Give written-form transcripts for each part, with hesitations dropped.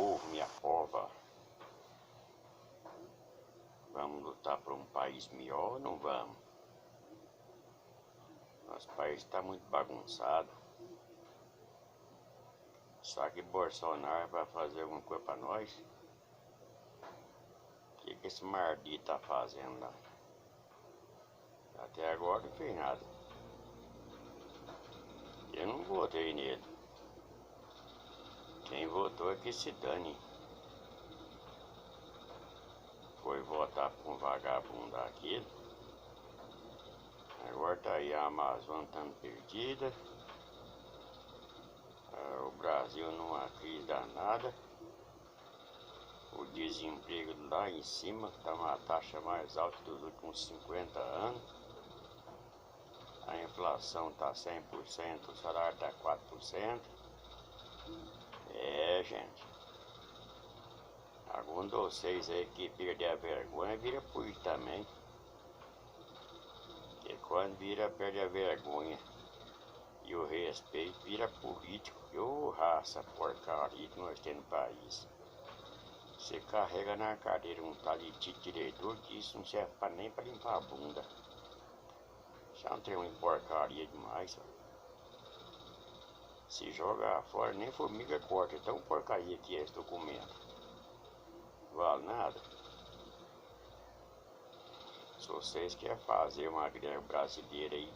povo, minha pova. Vamos lutar por um país melhor ou não vamos? Nosso país está muito bagunçado. Só que Bolsonaro vai fazer alguma coisa para nós? O que esse mardito tá fazendo lá? Até agora não fez nada. Eu não votei nele. Quem votou é que se dane. Foi votar por um vagabundo daquele. Agora tá aí a Amazônia estando perdida. O Brasil numa crise danada. O desemprego lá em cima está uma taxa mais alta dos últimos 50 anos. A inflação está 100%, o salário está 4%. Gente. Algum de vocês aí que perder a vergonha vira político também. Porque quando perde a vergonha e o respeito, vira político. Ô raça porcaria que nós temos no país. Você carrega na cadeira um tal de diretor que isso não serve nem para limpar a bunda. Já não tem uma porcaria demais, ó. Se jogar fora, nem formiga corta. É tão porcaria que é esse documento. Não vale nada. Se vocês querem fazer uma greve brasileira aí,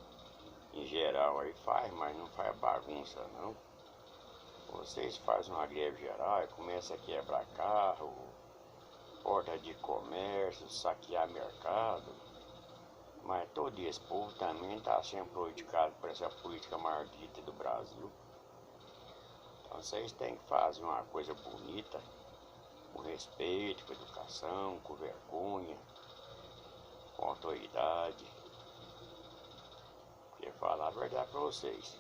em geral, aí faz, mas não faz bagunça não. Vocês fazem uma greve geral e começam a quebrar carro, porta de comércio, saquear mercado. Mas todo esse povo também está sendo prejudicado por essa política maldita do Brasil. Então vocês têm que fazer uma coisa bonita, com respeito, com educação, com vergonha, com autoridade. Porque falar a verdade para vocês.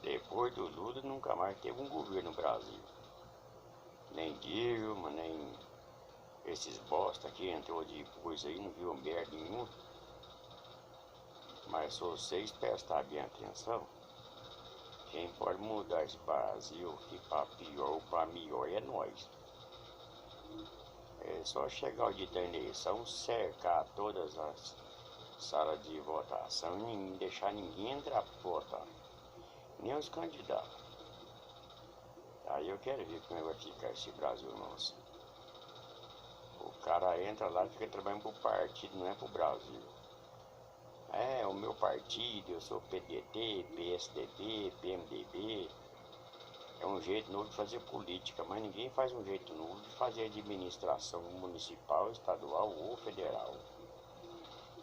Depois do Lula nunca mais teve um governo no Brasil. Nem Dilma, nem esses bosta que entrou depois aí, não viu merda nenhuma. Mas se vocês prestarem bem atenção, quem pode mudar esse Brasil aqui para pior ou para melhor é nós. É só chegar o dia da eleição, cercar todas as salas de votação e não deixar ninguém entrar para votar. Nem os candidatos. Aí eu quero ver como vai ficar esse Brasil nosso. O cara entra lá e fica trabalhando pro partido, não é pro Brasil. É, o meu partido, eu sou PDT, PSDB, PMDB. É um jeito novo de fazer política, mas ninguém faz um jeito novo de fazer administração municipal, estadual ou federal.